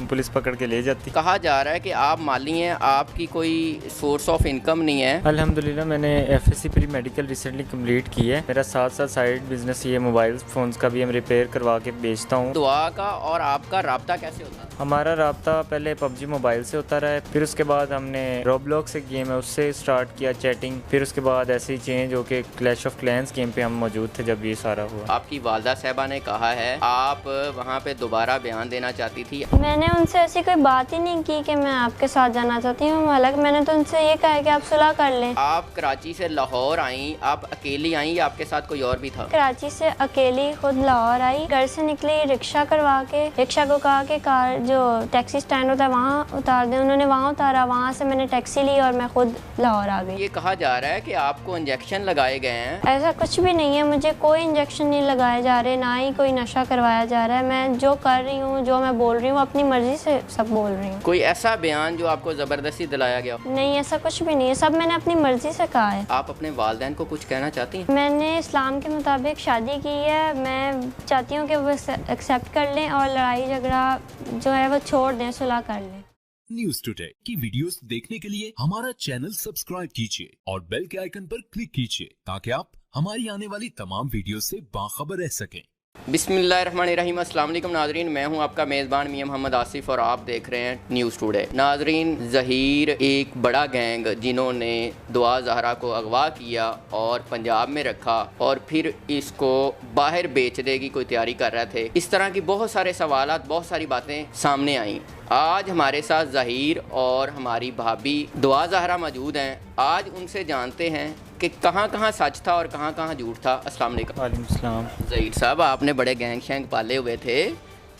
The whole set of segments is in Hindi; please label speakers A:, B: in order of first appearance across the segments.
A: पुलिस पकड़ के ले जाती।
B: कहा जा रहा है कि आप माली हैं, आपकी कोई सोर्स ऑफ इनकम नहीं है।
A: अल्हम्दुलिल्लाह मैंने FSc pre medical recently complete की है। मेरा साथ साथ साइड बिजनेस ये मोबाइल फ़ोन्स का भी हम रिपेयर करवा के बेचता हूँ।
B: दुआ का और आपका राब्ता कैसे होता है?
A: हमारा राब्ता पहले पबजी मोबाइल से होता रहा है, फिर उसके बाद हमने रोब्लॉक्स एक गेम है उससे स्टार्ट किया चैटिंग, फिर उसके बाद ऐसे ही चेंज होके क्लैश ऑफ क्लैंस गेम पे हम मौजूद थे जब ये सारा हुआ।
B: आपकी वालदा साहबा ने कहा है आप वहाँ पे दोबारा बयान देना चाहती थी।
C: मैंने उनसे ऐसी कोई बात ही नहीं की कि मैं आपके साथ जाना चाहती हूँ, हालांकि मैंने तो उनसे ये कहा कि आप सुलह कर लें।
B: आप कराची से लाहौर आई, आप अकेली आई या आपके साथ कोई और भी था?
C: कराची से अकेली खुद लाहौर आई, घर से निकली रिक्शा करवा के, रिक्शा को कहा कि कार जो टैक्सी स्टैंड होता है वहाँ उतार दें, उन्होंने वहाँ उतारा, वहाँ से मैंने टैक्सी ली और मैं खुद लाहौर आ गई।
B: ये कहा जा रहा है कि आपको इंजेक्शन लगाए गए हैं।
C: ऐसा कुछ भी नहीं है, मुझे कोई इंजेक्शन नहीं लगाए जा रहे, ना ही कोई नशा करवाया जा रहा है। मैं जो कर रही हूँ, जो मैं बोल रही हूँ, अपनी मर्जी से सब बोल रही हूँ।
B: कोई ऐसा बयान जो आपको ज़बरदस्ती दिलाया गया?
C: नहीं, ऐसा कुछ भी नहीं है, सब मैंने अपनी मर्जी से कहा है।
B: आप अपने वालिदैन को कुछ कहना चाहती हैं?
C: मैंने इस्लाम के मुताबिक शादी की है, मैं चाहती हूँ कि वो एक्सेप्ट कर लें और लड़ाई झगड़ा जो है वो छोड़ दें, सुलह कर लें।
D: न्यूज़ टुडे की वीडियोस देखने के लिए हमारा चैनल सब्सक्राइब कीजिए और बेल के आइकन पर क्लिक कीजिए ताकि आप हमारी आने वाली तमाम वीडियो से बाखबर रह सकें।
B: बिस्मिल्लाहिर्रहमानिर्रहीम। अस्सलाम वालेकुम नाजरीन, मैं हूं आपका मेज़बान मियां मोहम्मद आसिफ और आप देख रहे हैं न्यूज़ टुडे। नाजरीन, ज़हीर एक बड़ा गैंग जिन्होंने दुआ ज़हरा को अगवा किया और पंजाब में रखा और फिर इसको बाहर बेचने की कोई तैयारी कर रहे थे। इस तरह की बहुत सारे सवालात, बहुत सारी बातें सामने आई। आज हमारे साथ ज़हीर और हमारी भाभी दुआ ज़हरा मौजूद हैं। आज उनसे जानते हैं कि कहाँ कहाँ सच था और कहाँ कहाँ झूठ था। अस्सलाम वालेकुम।
A: वालेकुम सलाम।
B: ज़हीर साहब, आपने बड़े गैंग शैंग पाले हुए थे,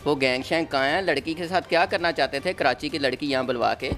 B: वो गैंग शैंग कहाँ हैं? लड़की के साथ क्या करना चाहते थे? कराची की लड़की यहाँ बुलवा के?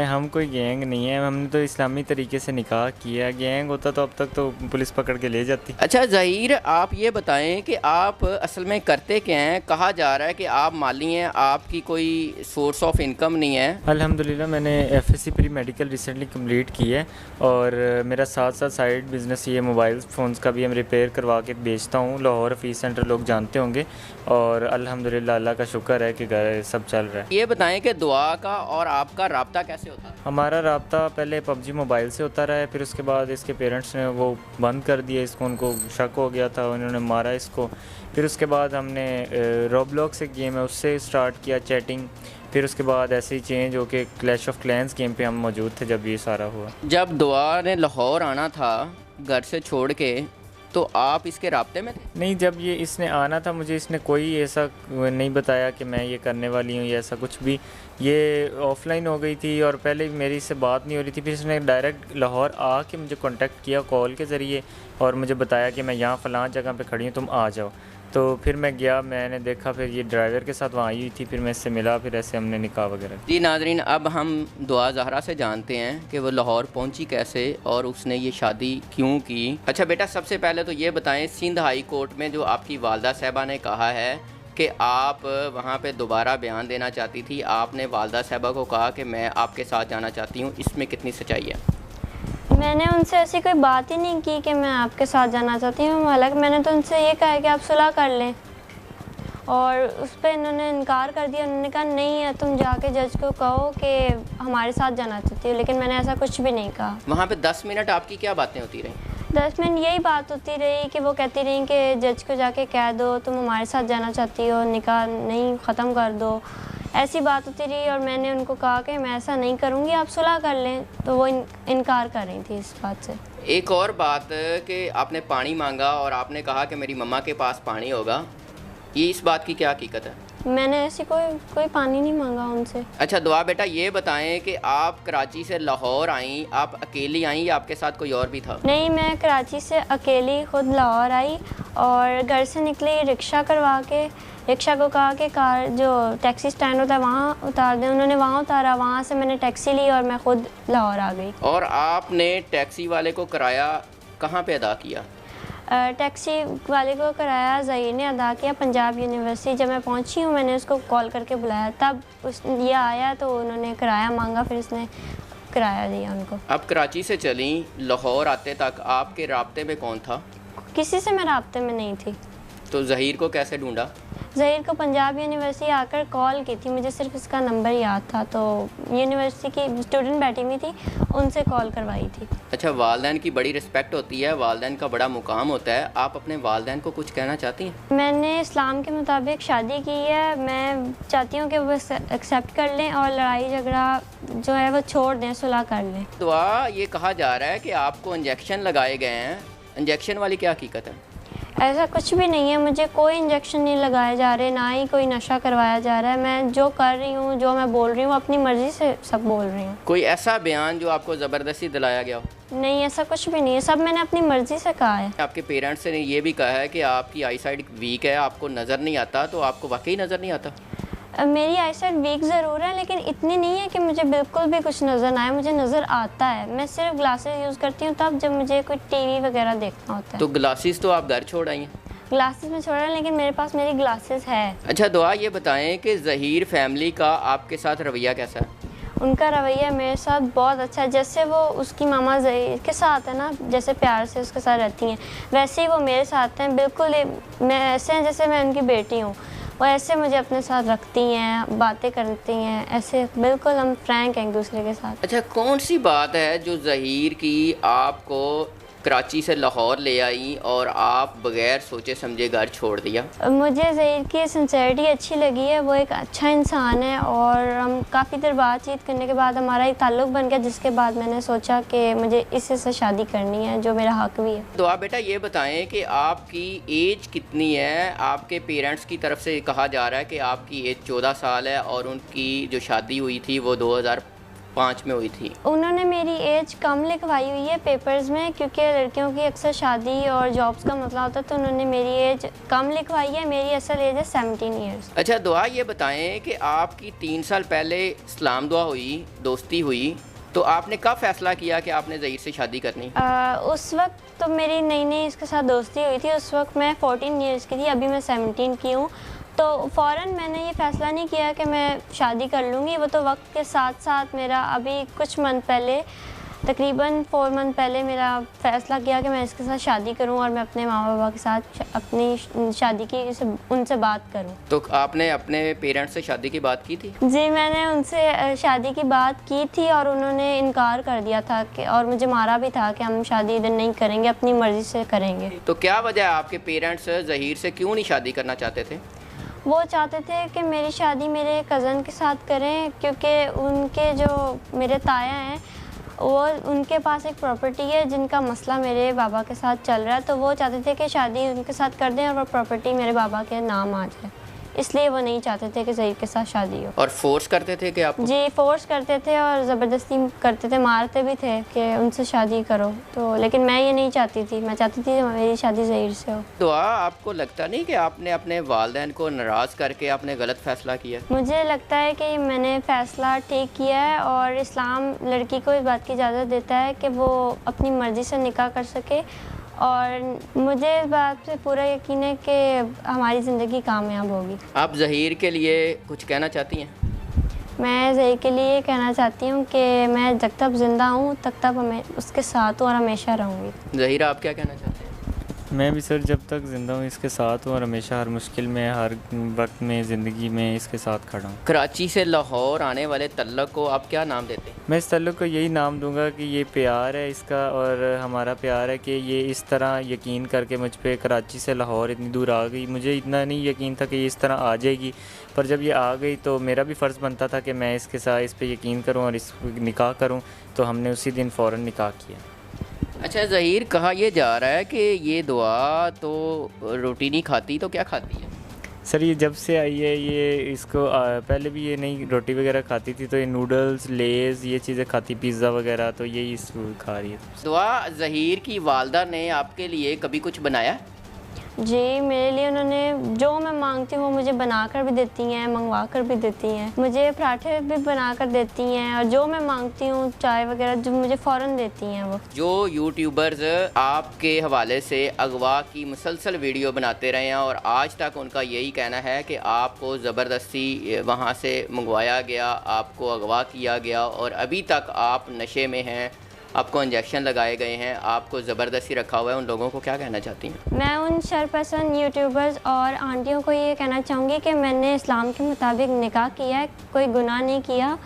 A: हम कोई गैंग नहीं है, हमने तो इस्लामी तरीके से निकाह किया। गैंग होता तो अब तक तो पुलिस पकड़ के ले जाती।
B: अच्छा ज़हीर, आप ये बताएं कि आप असल में करते क्या हैं? कहा जा रहा है कि आप माली हैं, आपकी कोई सोर्स ऑफ इनकम नहीं है।
A: अल्हम्दुलिल्लाह मैंने FSc pre medical recently complete की है और मेरा साथ साथ साइड बिजनेस ये मोबाइल फ़ोन्स का भी हम रिपेयर करवा के बेचता हूँ। लाहौर ऑफिस सेंटर लोग जानते होंगे और अल्हम्दुलिल्लाह अल्लाह का शुक्र है कि घर सब चल रहा है।
B: ये बताएं कि दुआ का और आपका राब्ता कैसे होता है?
A: हमारा राब्ता पहले पबजी मोबाइल से होता रहा है, फिर उसके बाद इसके पेरेंट्स ने वो बंद कर दिया इसको, उनको शक हो गया था, उन्होंने मारा इसको। फिर उसके बाद हमने रोब्लॉक्स एक गेम है उससे स्टार्ट किया चैटिंग, फिर उसके बाद ऐसे ही चेंज होके क्लैश ऑफ क्लैंस गेम पे हम मौजूद थे जब ये सारा हुआ।
B: जब दुआ ने लाहौर आना था घर से छोड़ के, तो आप इसके राब्ते में थे?
A: नहीं, जब ये इसने आना था मुझे इसने कोई ऐसा नहीं बताया कि मैं ये करने वाली हूँ या ऐसा कुछ भी। ये ऑफलाइन हो गई थी और पहले मेरी इससे बात नहीं हो रही थी, फिर इसने डायरेक्ट लाहौर आके मुझे कांटेक्ट किया कॉल के ज़रिए और मुझे बताया कि मैं यहाँ फ़लाँ जगह पे खड़ी हूँ, तुम आ जाओ। तो फिर मैं गया, मैंने देखा, फिर ये ड्राइवर के साथ वहाँ आई हुई थी, फिर मैं इससे मिला, फिर ऐसे हमने निकाह वगैरह।
B: जी नाजरीन, अब हम दुआ ज़हरा से जानते हैं कि वो लाहौर पहुंची कैसे और उसने ये शादी क्यों की। अच्छा बेटा, सबसे पहले तो ये बताएं, सिंध हाई कोर्ट में जो आपकी वालदा साहबा ने कहा है कि आप वहाँ पे दोबारा बयान देना चाहती थी, आपने वालदा साहबा को कहा कि मैं आपके साथ जाना चाहती हूँ, इसमें कितनी सच्चाई है?
C: मैंने उनसे ऐसी कोई बात ही नहीं की कि मैं आपके साथ जाना चाहती हूँ, हालांकि मैंने तो उनसे ये कहा कि आप सुलह कर लें और उस पर इन्होंने इनकार कर दिया। उन्होंने कहा नहीं है, तुम जाके जज को कहो कि हमारे साथ जाना चाहती हो, लेकिन मैंने ऐसा कुछ भी नहीं कहा।
B: वहाँ पे 10 मिनट आपकी क्या बातें होती रहीं?
C: 10 मिनट यही बात होती रही कि वो कहती रही कि जज को जाके कह दो तुम हमारे साथ जाना चाहती हो, निकाह नहीं ख़त्म कर दो, ऐसी बात होती रही। और मैंने उनको कहा कि मैं ऐसा नहीं करूँगी, आप सुलह कर लें, तो वो इनकार कर रही थी इस बात से।
B: एक और बात कि आपने पानी मांगा और आपने कहा कि मेरी मम्मा के पास पानी होगा, ये इस बात की क्या हकीकत है?
C: मैंने ऐसी कोई पानी नहीं मांगा उनसे। अच्छा
B: दुआ बेटा, ये बताएं कि आप कराची से लाहौर आई, आप अकेली आई या आपके साथ कोई और भी था?
C: नहीं, मैं कराची से अकेली खुद लाहौर आई और घर से निकली रिक्शा करवा के, रिक्शा को कहा कि कार जो टैक्सी स्टैंड होता है वहाँ उतार दें, उन्होंने वहाँ उतारा, वहाँ से मैंने टैक्सी ली और मैं खुद लाहौर आ गई।
B: और आपने टैक्सी वाले को किराया कहाँ पे अदा किया?
C: टैक्सी वाले को किराया ज़हीर ने अदा किया पंजाब यूनिवर्सिटी। जब मैं पहुंची हूँ मैंने उसको कॉल करके बुलाया, तब ये आया तो उन्होंने किराया मांगा, फिर इसने किराया दिया उनको।
B: अब कराची से चली, लाहौर आते तक आपके राब्ते में कौन था?
C: किसी से मैं राब्ते में नहीं थी।
B: तो ज़हीर को कैसे ढूंढा?
C: ज़हीर को पंजाब यूनिवर्सिटी आकर कॉल की थी, मुझे सिर्फ इसका नंबर याद था, तो यूनिवर्सिटी की स्टूडेंट बैठी हुई थी, उनसे कॉल करवाई थी।
B: अच्छा, वालदैन की बड़ी रिस्पेक्ट होती है, वालदैन का बड़ा मुकाम होता है, आप अपने वालदैन को कुछ कहना चाहती हैं?
C: मैंने इस्लाम के मुताबिक शादी की है, मैं चाहती हूँ कि वो एक्सेप्ट कर लें और लड़ाई झगड़ा जो है वो छोड़ दें, सुलह कर लें।
B: दुआ, ये कहा जा रहा है कि आपको इंजेक्शन लगाए गए हैं, इंजेक्शन वाली क्या हकीकत है?
C: ऐसा कुछ भी नहीं है, मुझे कोई इंजेक्शन नहीं लगाए जा रहे, ना ही कोई नशा करवाया जा रहा है। मैं जो कर रही हूँ, जो मैं बोल रही हूँ, अपनी मर्ज़ी से सब बोल रही हूँ।
B: कोई ऐसा बयान जो आपको ज़बरदस्ती दिलाया गया हो?
C: नहीं, ऐसा कुछ भी नहीं है, सब मैंने अपनी मर्ज़ी से कहा है।
B: आपके पेरेंट्स ने ये भी कहा है कि आपकी आई साइड वीक है, आपको नज़र नहीं आता, तो आपको वाकई नज़र नहीं आता?
C: मेरी आईसाइट वीक ज़रूर है, लेकिन इतनी नहीं है कि मुझे बिल्कुल भी कुछ नज़र ना आए, मुझे नज़र आता है। मैं सिर्फ ग्लासेस यूज़ करती हूँ तब जब मुझे कोई टीवी वगैरह देखना होता है।
B: तो ग्लासेस तो आप घर छोड़ आई हैं?
C: ग्लासेस में छोड़ा, लेकिन मेरे पास मेरी ग्लासेस है।
B: अच्छा दुआ, ये बताएं कि ज़हीर फैमिली का आपके साथ रवैया कैसा है?
C: उनका रवैया मेरे साथ बहुत अच्छा है। जैसे वो उसकी मामा ज़हीर के साथ है ना, जैसे प्यार से उसके साथ रहती हैं, वैसे ही वो मेरे साथ हैं। बिल्कुल मैं ऐसे हैं जैसे मैं उनकी बेटी हूँ। वो ऐसे मुझे अपने साथ रखती हैं, बातें करती हैं, ऐसे बिल्कुल हम फ्रैंक हैं एक दूसरे के साथ।
B: अच्छा, कौन सी बात है जो ज़हीर की आपको कराची से लाहौर ले आई और आप बगैर सोचे समझे घर छोड़ दिया?
C: मुझे ज़हीर की सिंसेरिटी अच्छी लगी है, वो एक अच्छा इंसान है और हम काफ़ी देर बातचीत करने के बाद हमारा एक ताल्लुक़ बन गया, जिसके बाद मैंने सोचा कि मुझे इसी से शादी करनी है, जो मेरा हक भी है।
B: तो आप बेटा ये बताएं कि आपकी एज कितनी है? आपके पेरेंट्स की तरफ से कहा जा रहा है कि आपकी एज 14 साल है और उनकी जो शादी हुई थी वो 2005 में हुई थी।
C: उन्होंने मेरी एज कम लिखवाई हुई है पेपर्स में, क्योंकि लड़कियों की अक्सर शादी और जॉब्स का मसला होता है, तो उन्होंने मेरी एज कम लिखवाई है। मेरी असल एज है 17 ईयर्स।
B: अच्छा दुआ, ये बताएं कि आपकी 3 साल पहले इस्लाम दुआ हुई, दोस्ती हुई, तो आपने कब फैसला किया कि आपने ज़हीर से शादी करनी?
C: उस वक्त तो मेरी नई नई इसके साथ दोस्ती हुई थी, उस वक्त मैं 14 ईयर्स की थी, अभी मैं 17 की हूँ। तो फ़ौरन मैंने ये फ़ैसला नहीं किया कि मैं शादी कर लूँगी, वो तो वक्त के साथ साथ मेरा अभी कुछ मंथ पहले, तकरीबन 4 मंथ पहले मेरा फ़ैसला किया कि मैं इसके साथ शादी करूं और मैं अपने माँ बाबा के साथ अपनी शादी की उनसे बात करूं।
B: तो आपने अपने पेरेंट्स से शादी की बात की थी?
C: जी, मैंने उनसे शादी की बात की थी और उन्होंने इनकार कर दिया था कि, और मुझे मारा भी था कि हम शादी इधर नहीं करेंगे, अपनी मर्ज़ी से करेंगे।
B: तो क्या वजह है आपके पेरेंट्स ज़हीर से क्यों नहीं शादी करना चाहते थे?
C: वो चाहते थे कि मेरी शादी मेरे कज़न के साथ करें, क्योंकि उनके जो मेरे ताया हैं वो उनके पास एक प्रॉपर्टी है जिनका मसला मेरे बाबा के साथ चल रहा है, तो वो चाहते थे कि शादी उनके साथ कर दें और वो प्रॉपर्टी मेरे बाबा के नाम आ जाए, इसलिए वो नहीं चाहते थे कि ज़हीर के साथ शादी हो।
B: और फोर्स करते थे कि आप? जी,
C: फोर्स करते थे और ज़बरदस्ती करते थे, मारते भी थे कि उनसे शादी करो, तो लेकिन मैं ये नहीं चाहती थी, मैं चाहती थी मेरी शादी ज़हीर से हो।
B: तो आपको लगता नहीं कि आपने अपने वालिदैन को नाराज़ करके आपने गलत फ़ैसला किया?
C: मुझे लगता है कि मैंने फ़ैसला ठीक किया है और इस्लाम लड़की को इस बात की इजाज़त देता है कि वो अपनी मर्ज़ी से निकाह कर सके, और मुझे इस बात पे पूरा यकीन है कि हमारी ज़िंदगी कामयाब होगी।
B: आप ज़हीर के लिए कुछ कहना चाहती हैं?
C: मैं ज़हीर के लिए कहना चाहती हूँ कि मैं जब तक ज़िंदा हूँ तब तक मैं उसके साथ हूँ और हमेशा रहूँगी।
B: ज़हीर, आप क्या कहना चाहते हैं?
A: मैं भी सर जब तक ज़िंदा हूँ इसके साथ हूँ और हमेशा हर मुश्किल में, हर वक्त में, ज़िंदगी में इसके साथ खड़ा हूँ।
B: कराची से लाहौर आने वाले तल्लक को आप क्या नाम देते हैं?
A: मैं इस तल्लुक़ को यही नाम दूंगा कि ये प्यार है इसका, और हमारा प्यार है कि ये इस तरह यकीन करके मुझ पे कराची से लाहौर इतनी दूर आ गई। मुझे इतना नहीं यकीन था कि ये इस तरह आ जाएगी, पर जब ये आ गई तो मेरा भी फ़र्ज़ बनता था कि मैं इसके साथ इस पे यकीन करूँ और इस निकाह करूँ, तो हमने उसी दिन फ़ौरन निकाह किया।
B: अच्छा ज़हीर, कहा यह जा रहा है कि ये दुआ तो रोटी नहीं खाती, तो क्या खाती है?
A: सर ये जब से आई है ये इसको पहले भी ये नहीं रोटी वगैरह खाती थी, तो ये नूडल्स, लेज़, ये चीज़ें खाती, पिज़्ज़ा वगैरह, तो यही इस खा रही है।
B: दुआ, ज़हीर की वालदा ने आपके लिए कभी कुछ बनाया?
C: जी, मेरे लिए उन्होंने जो मैं मांगती हूँ वो मुझे बनाकर भी देती हैं, मंगवा कर भी देती हैं, मुझे पराठे भी बनाकर देती हैं, और जो मैं मांगती हूँ चाय वगैरह जो मुझे फ़ौरन देती हैं वो।
B: जो यूट्यूबर्स आपके हवाले से अगवा की मुसलसल वीडियो बनाते रहे हैं और आज तक उनका यही कहना है कि आपको ज़बरदस्ती वहाँ से मंगवाया गया, आपको अगवा किया गया और अभी तक आप नशे में हैं आपको इंजेक्शन लगाए गए हैं, आपको ज़बरदस्ती रखा हुआ है, उन लोगों को क्या कहना चाहती हैं?
C: मैं उन शरपसंद यूट्यूबर्स और आंटियों को ये कहना चाहूँगी कि मैंने इस्लाम के मुताबिक निकाह किया है, कोई गुनाह नहीं किया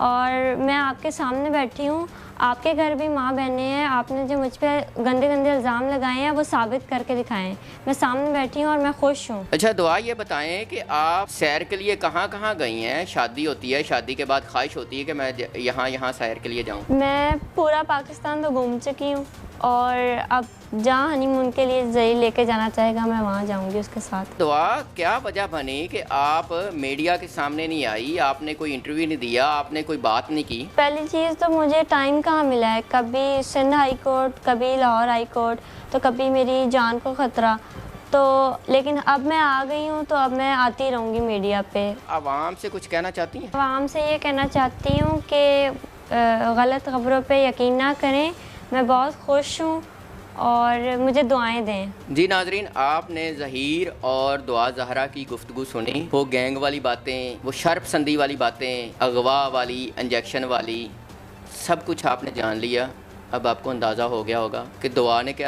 C: और मैं आपके सामने बैठी हूँ। आपके घर भी माँ बहनें हैं, आपने जो मुझ पर गंदे गंदे इल्ज़ाम लगाए हैं वो साबित करके दिखाएं। मैं सामने बैठी हूँ और मैं खुश हूँ।
B: अच्छा दुआ, ये बताएं कि आप सैर के लिए कहाँ कहाँ गई हैं? शादी होती है, शादी के बाद ख्वाहिश होती है कि मैं यहाँ सैर के लिए जाऊँ।
C: मैं पूरा पाकिस्तान तो घूम चुकी हूँ और अब जहाँ हनीमून के लिए जही लेके जाना चाहेगा मैं वहाँ जाऊँगी उसके साथ।
B: दुआ, क्या वजह बनी कि आप मीडिया के सामने नहीं आई, आपने कोई इंटरव्यू नहीं दिया, आपने कोई बात नहीं की?
C: पहली चीज़ तो मुझे टाइम कहाँ मिला है, कभी सिंध हाई कोर्ट, कभी लाहौर हाई कोर्ट, तो कभी मेरी जान को ख़तरा, तो लेकिन अब मैं आ गई हूँ तो अब मैं आती रहूँगी मीडिया पे।
B: आवाम से कुछ कहना चाहती हैं?
C: आवाम से ये कहना चाहती हूँ कि गलत खबरों पे यकीन ना करें। मैं बहुत खुश हूँ और मुझे दुआएं दें।
B: जी नाजरीन, आपने ज़हीर और दुआ ज़हरा की गुफ्तगू सुनी। वो गैंग वाली बातें, वो शर्पसंदी वाली बातें, अगवा वाली, इंजेक्शन वाली, सब कुछ आपने जान लिया। अब आपको अंदाज़ा हो गया होगा कि दुआ ने क्या